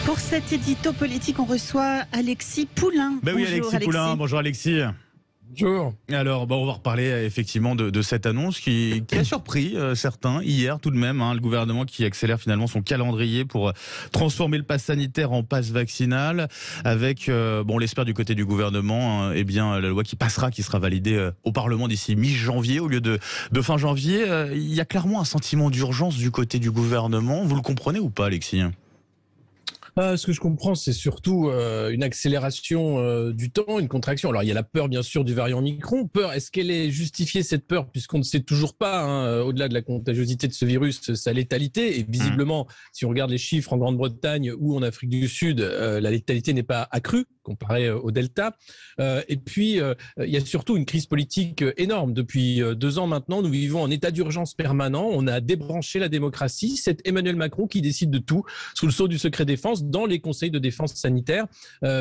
Pour cet édito politique, on reçoit Alexis Poulain. Oui, Bonjour, Poulain. Bonjour Alexis. Bonjour. Alors, on va reparler effectivement de cette annonce qui a surpris certains hier tout de même. Le gouvernement qui accélère finalement son calendrier pour transformer le pass sanitaire en pass vaccinal avec, on l'espère du côté du gouvernement, la loi qui passera, qui sera validée au Parlement d'ici mi-janvier au lieu de fin janvier. Il y a clairement un sentiment d'urgence du côté du gouvernement. Vous le comprenez ou pas, Alexis ? Ce que je comprends, c'est surtout une accélération du temps, une contraction. Alors, il y a la peur, bien sûr, du variant Omicron. Peur, est-ce qu'elle est justifiée, cette peur, puisqu'on ne sait toujours pas, au-delà de la contagiosité de ce virus, sa létalité. Et visiblement, si on regarde les chiffres en Grande-Bretagne ou en Afrique du Sud, la létalité n'est pas accrue comparé au Delta. Et puis, il y a surtout une crise politique énorme. Depuis 2 ans maintenant, nous vivons en état d'urgence permanent. On a débranché la démocratie. C'est Emmanuel Macron qui décide de tout sous le sceau du secret défense dans les conseils de défense sanitaire,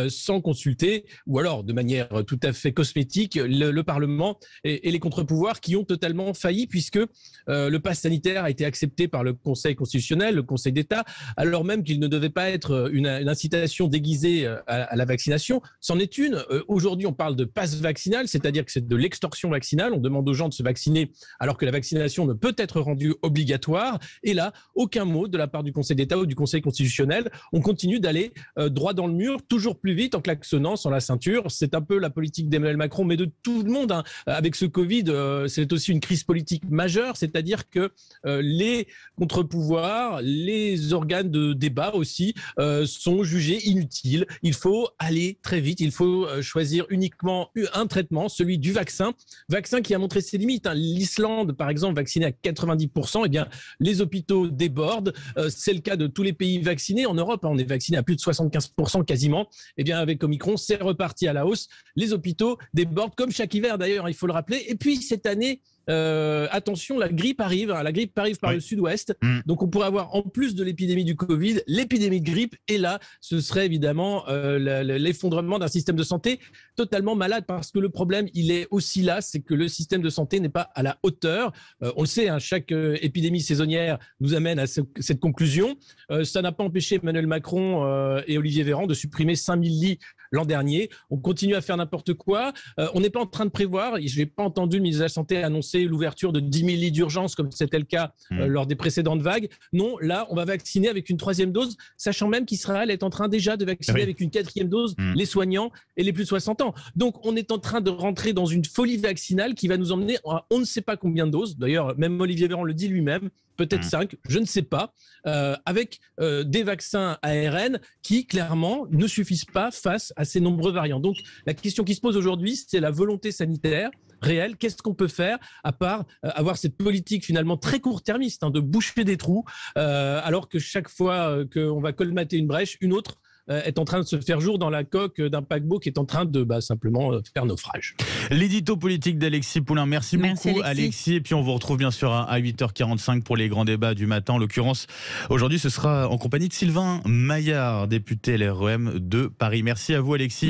sans consulter, ou alors de manière tout à fait cosmétique, le Parlement et les contre-pouvoirs qui ont totalement failli, puisque le pass sanitaire a été accepté par le Conseil constitutionnel, le Conseil d'État, alors même qu'il ne devait pas être une incitation déguisée à la vaccination. C'en est une. Aujourd'hui, on parle de pass vaccinal, c'est-à-dire que c'est de l'extorsion vaccinale. On demande aux gens de se vacciner alors que la vaccination ne peut être rendue obligatoire. Et là, aucun mot de la part du Conseil d'État ou du Conseil constitutionnel. On continue d'aller droit dans le mur, toujours plus vite en klaxonnant sans la ceinture. C'est un peu la politique d'Emmanuel Macron, mais de tout le monde. Avec ce Covid, c'est aussi une crise politique majeure, c'est-à-dire que les contre-pouvoirs, les organes de débat aussi sont jugés inutiles. Il faut aller très vite, il faut choisir uniquement un traitement, celui du vaccin qui a montré ses limites. L'Islande, par exemple, vaccinée à 90%, eh bien, les hôpitaux débordent. C'est le cas de tous les pays vaccinés. En Europe, on est vacciné à plus de 75% quasiment. Eh bien, avec Omicron, c'est reparti à la hausse. Les hôpitaux débordent, comme chaque hiver d'ailleurs, il faut le rappeler. Et puis, cette année, attention, la grippe arrive. La grippe arrive par le sud-ouest. Donc, on pourrait avoir, en plus de l'épidémie du Covid, l'épidémie de grippe. Et là, ce serait évidemment l'effondrement d'un système de santé totalement malade, parce que le problème, il est aussi là, c'est que le système de santé n'est pas à la hauteur. On le sait, chaque épidémie saisonnière nous amène à cette conclusion. Ça n'a pas empêché Emmanuel Macron et Olivier Véran de supprimer 5000 lits l'an dernier. On continue à faire n'importe quoi. On n'est pas en train de prévoir, je n'ai pas entendu le ministre de la Santé annoncer l'ouverture de 10 000 lits d'urgence comme c'était le cas lors des précédentes vagues. Non, là, on va vacciner avec une 3e dose, sachant même qu'Israël est en train déjà de vacciner avec une 4e dose les soignants et les plus de 60 ans. Donc, on est en train de rentrer dans une folie vaccinale qui va nous emmener à on ne sait pas combien de doses. D'ailleurs, même Olivier Véran le dit lui-même, peut-être 5, je ne sais pas, avec des vaccins ARN qui, clairement, ne suffisent pas face à ces nombreux variants. Donc, la question qui se pose aujourd'hui, c'est la volonté sanitaire réelle. Qu'est-ce qu'on peut faire à part avoir cette politique finalement très court-termiste de boucher des trous, alors que chaque fois qu'on va colmater une brèche, une autre est en train de se faire jour dans la coque d'un paquebot qui est en train de simplement faire naufrage. L'édito politique d'Alexis Poulain. Merci beaucoup Alexis. Et puis on vous retrouve bien sûr à 8h45 pour les grands débats du matin. En l'occurrence, aujourd'hui ce sera en compagnie de Sylvain Maillard, député LREM de Paris. Merci à vous Alexis.